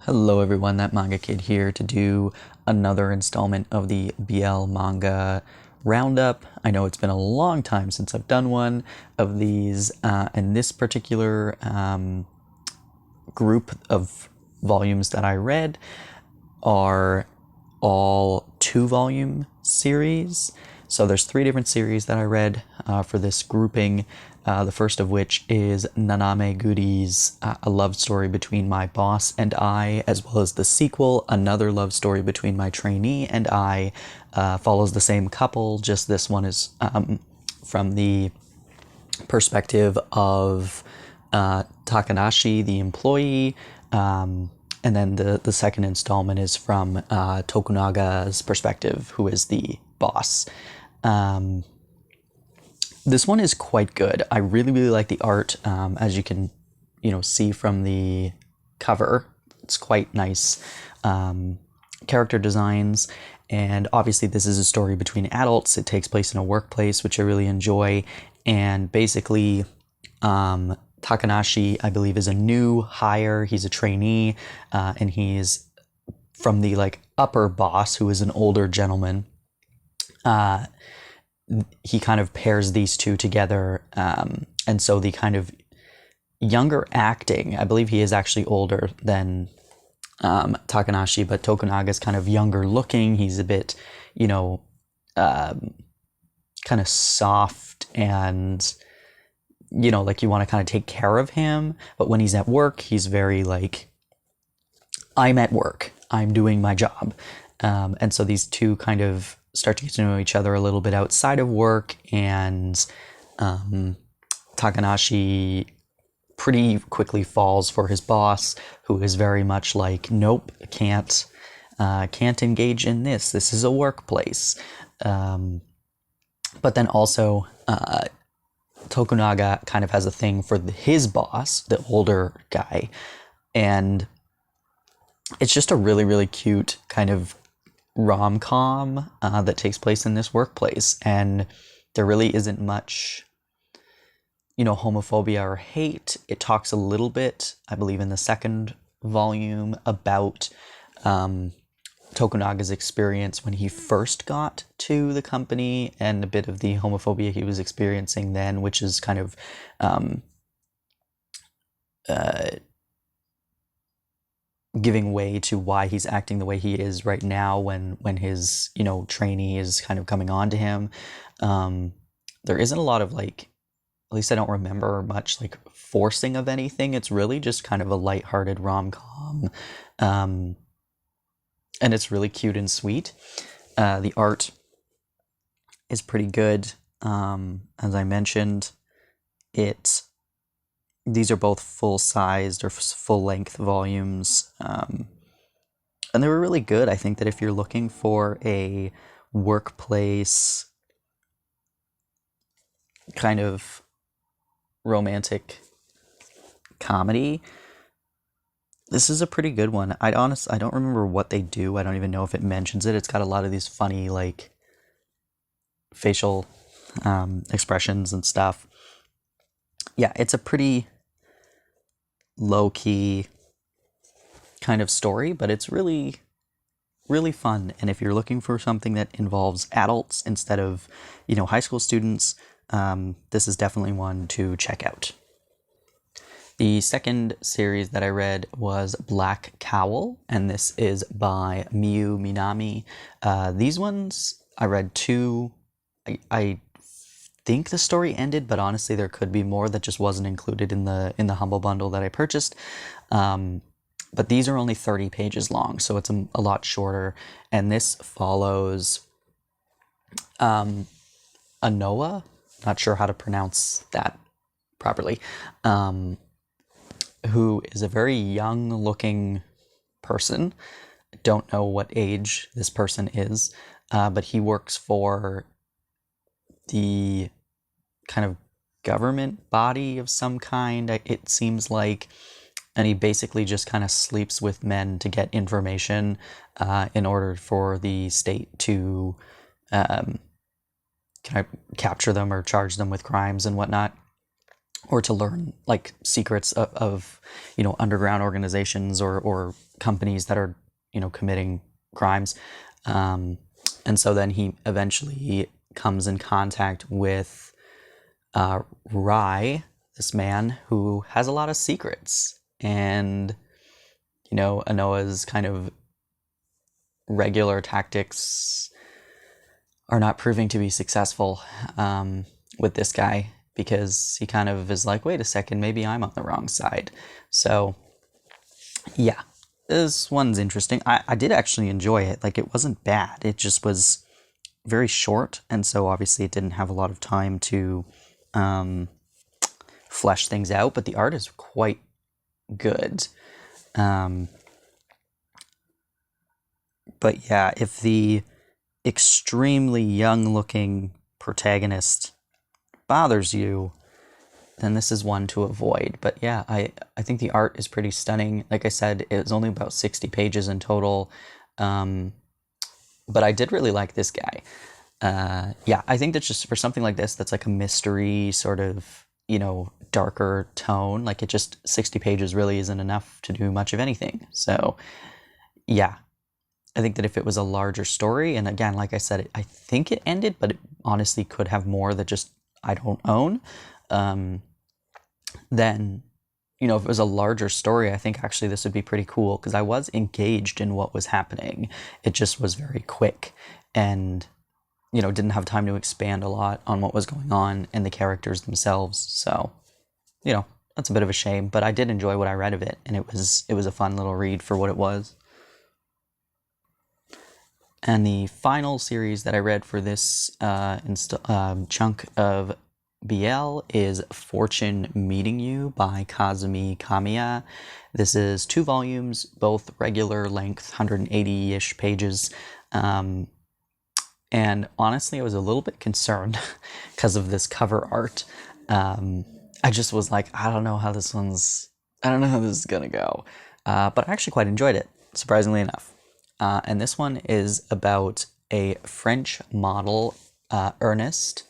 Hello everyone, that Manga Kid here to do another installment of the BL Manga Roundup. I know it's been a long time since I've done one of these, and this particular group of volumes that I read are all 2-volume series. So there's 3 different series that I read for this grouping. The first of which is Nanameguri's A Love Story Between My Boss and I, as well as the sequel, Another Love Story Between My Trainee and I, follows the same couple, just this one is from the perspective of Takanashi, the employee, and then the second installment is from Tokunaga's perspective, who is the boss. This one is quite good. I really, really like the art, as you can, see from the cover. It's quite nice character designs, and obviously this is a story between adults. It takes place in a workplace, which I really enjoy, and basically Takanashi, I believe, is a new hire. He's a trainee, and he's from the upper boss, who is an older gentleman. He kind of pairs these two together, and so the kind of younger acting, I believe he is actually older than Takanashi, but Tokunaga's kind of younger looking. He's a bit, kind of soft, and you want to kind of take care of him, but when he's at work, he's very I'm at work, I'm doing my job. And so these two kind of start to get to know each other a little bit outside of work, and Takanashi pretty quickly falls for his boss, who is very much nope, can't engage in this. This is a workplace. But then also Tokunaga kind of has a thing for his boss, the older guy, and it's just a really, really cute kind of rom-com that takes place in this workplace, and there really isn't much homophobia or hate. It talks a little bit, I believe, in the second volume about Tokunaga's experience when he first got to the company, and a bit of the homophobia he was experiencing then, which is kind of giving way to why he's acting the way he is right now when his trainee is kind of coming on to him. There isn't a lot of at least I don't remember much forcing of anything. It's really just kind of a lighthearted rom-com, and it's really cute and sweet. The art is pretty good. As I mentioned, these are both full-sized or full-length volumes, and they were really good. I think that if you're looking for a workplace kind of romantic comedy, this is a pretty good one. I don't remember what they do. I don't even know if it mentions it. It's got a lot of these funny facial expressions and stuff. Yeah, it's a pretty low-key kind of story, but it's really, really fun. And if you're looking for something that involves adults instead of, high school students, this is definitely one to check out. The second series that I read was Black Cowl, and this is by Minami. These ones, I read 2. I think the story ended, but honestly there could be more that just wasn't included in the Humble Bundle that I purchased. But these are only 30 pages long, so it's a lot shorter, and this follows Anoa, not sure how to pronounce that properly, who is a very young looking person. I don't know what age this person is, but he works for the kind of government body of some kind, it seems like, and he basically just kind of sleeps with men to get information in order for the state to kind of capture them or charge them with crimes and whatnot. or to learn like secrets of underground organizations or companies that are committing crimes. And so then he eventually comes in contact with Rai, this man who has a lot of secrets, and Anoa's kind of regular tactics are not proving to be successful with this guy, because he kind of is like, wait a second, maybe I'm on the wrong side. So yeah, this one's interesting. I did actually enjoy it. Like, it wasn't bad. It just was very short, and so obviously it didn't have a lot of time to flesh things out, but the art is quite good. But yeah, if the extremely young-looking protagonist bothers you, then this is one to avoid. But yeah, I think the art is pretty stunning. Like I said, it was only about 60 pages in total. But I did really like this guy. Yeah, I think that just for something like this, that's like a mystery sort of, darker tone, like, it just 60 pages really isn't enough to do much of anything. So yeah, I think that if it was a larger story, and again, like I said, I think it ended, but it honestly could have more that just I don't own. Then, if it was a larger story, I think actually this would be pretty cool, because I was engaged in what was happening. It just was very quick, and didn't have time to expand a lot on what was going on and the characters themselves. So, that's a bit of a shame, but I did enjoy what I read of it, and it was a fun little read for what it was. And the final series that I read for this chunk of BL is Fortune Meeting You by Kazumi Kamiya. This is 2 volumes, both regular length, 180-ish pages. And honestly, I was a little bit concerned because of this cover art. I just was like, I don't know how this is gonna go. But I actually quite enjoyed it, surprisingly enough. And this one is about a French model, Ernest,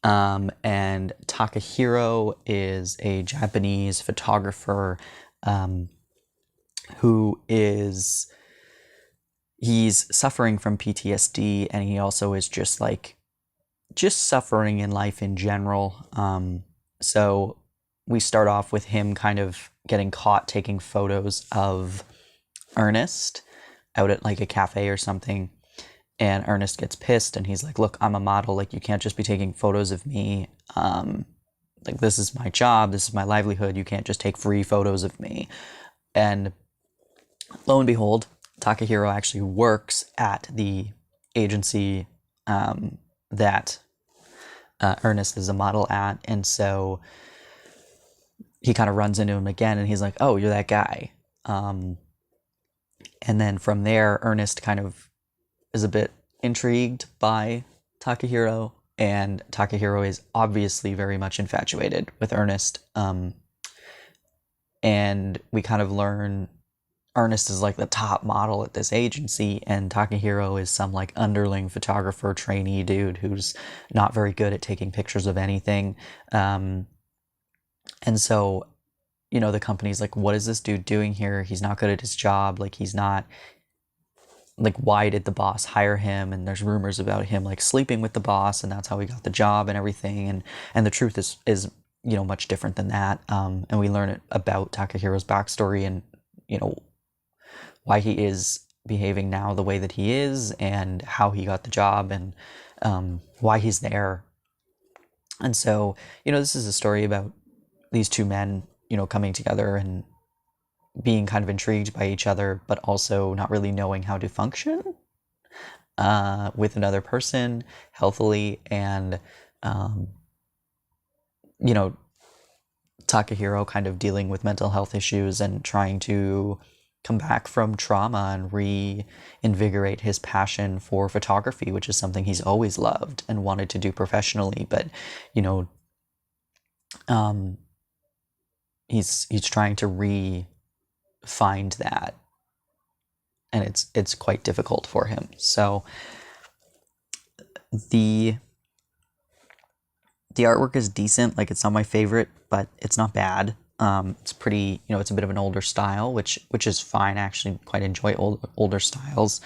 and Takahiro is a Japanese photographer who he's suffering from PTSD, and he also is just suffering in life in general. So we start off with him kind of getting caught taking photos of Ernest out at like a cafe or something, and Ernest gets pissed, and he's like, look, I'm a model, like, you can't just be taking photos of me. Like, this is my job, this is my livelihood, you can't just take free photos of me. And lo and behold, Takahiro actually works at the agency that Ernest is a model at, and so he kind of runs into him again, and he's like, oh, you're that guy. And then from there, Ernest kind of is a bit intrigued by Takahiro, and Takahiro is obviously very much infatuated with Ernest. And we kind of learn Ernest is like the top model at this agency, and Takahiro is some like underling photographer trainee dude who's not very good at taking pictures of anything. And so, the company's like, what is this dude doing here? He's not good at his job. Like, he's not, like, why did the boss hire him? And there's rumors about him like sleeping with the boss, and that's how he got the job and everything. And the truth is much different than that. And we learn about Takahiro's backstory, and why he is behaving now the way that he is, and how he got the job, and why he's there. And so, this is a story about these two men, coming together and being kind of intrigued by each other, but also not really knowing how to function with another person healthily. And, Takahiro kind of dealing with mental health issues and trying to come back from trauma and reinvigorate his passion for photography, which is something he's always loved and wanted to do professionally. But, he's trying to re-find that, and it's quite difficult for him. So the The artwork is decent. Like, it's not my favorite, but it's not bad. It's pretty, it's a bit of an older style, which is fine. I actually quite enjoy older styles.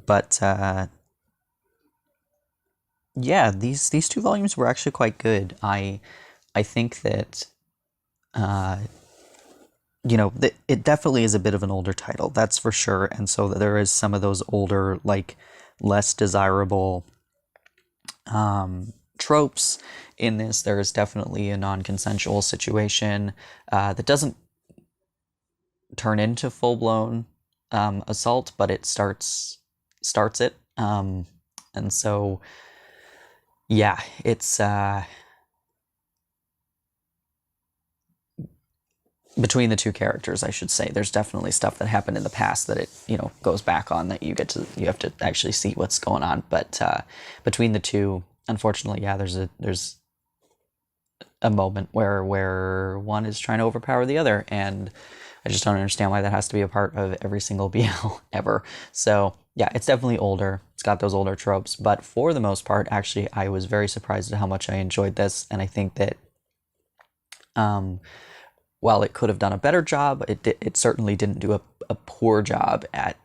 But yeah, these two volumes were actually quite good. I think that it definitely is a bit of an older title, that's for sure. And so there is some of those older, like, less desirable tropes in this. There is definitely a non-consensual situation that doesn't turn into full-blown assault, but it starts it. And so, yeah, it's between the two characters, I should say, there's definitely stuff that happened in the past that it, goes back on, that you have to actually see what's going on. But between the two, unfortunately, yeah, there's a moment where one is trying to overpower the other, and I just don't understand why that has to be a part of every single BL ever. So yeah, it's definitely older. It's got those older tropes, but for the most part, actually, I was very surprised at how much I enjoyed this, and I think that while it could have done a better job, it certainly didn't do a poor job at,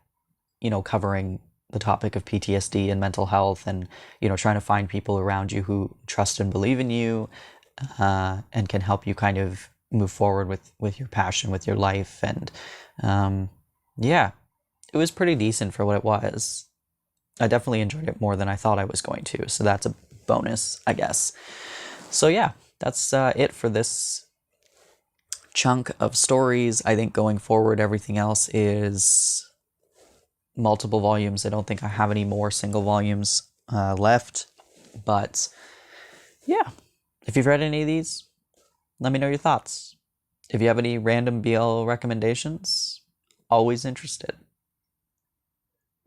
covering the topic of PTSD and mental health, and, trying to find people around you who trust and believe in you, and can help you kind of move forward with your passion, with your life. And yeah, it was pretty decent for what it was. I definitely enjoyed it more than I thought I was going to, so that's a bonus, I guess. So yeah, that's it for this chunk of stories. I think going forward, everything else is multiple volumes. I don't think I have any more single volumes left, but yeah, if you've read any of these, let me know your thoughts. If you have any random BL recommendations, always interested.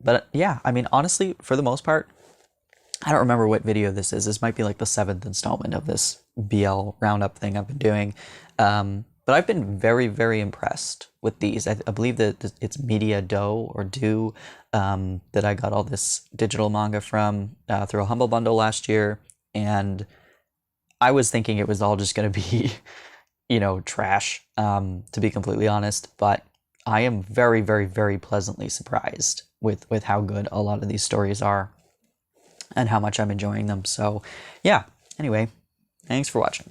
But yeah, I mean, honestly, for the most part, I don't remember what video this is. This might be like the 7th installment of this BL roundup thing I've been doing. But I've been very, very impressed with these. I believe that it's Media Do that I got all this digital manga from through a Humble Bundle last year. And I was thinking it was all just going to be, trash, to be completely honest. But I am very, very, very pleasantly surprised with how good a lot of these stories are and how much I'm enjoying them. So yeah, anyway, thanks for watching.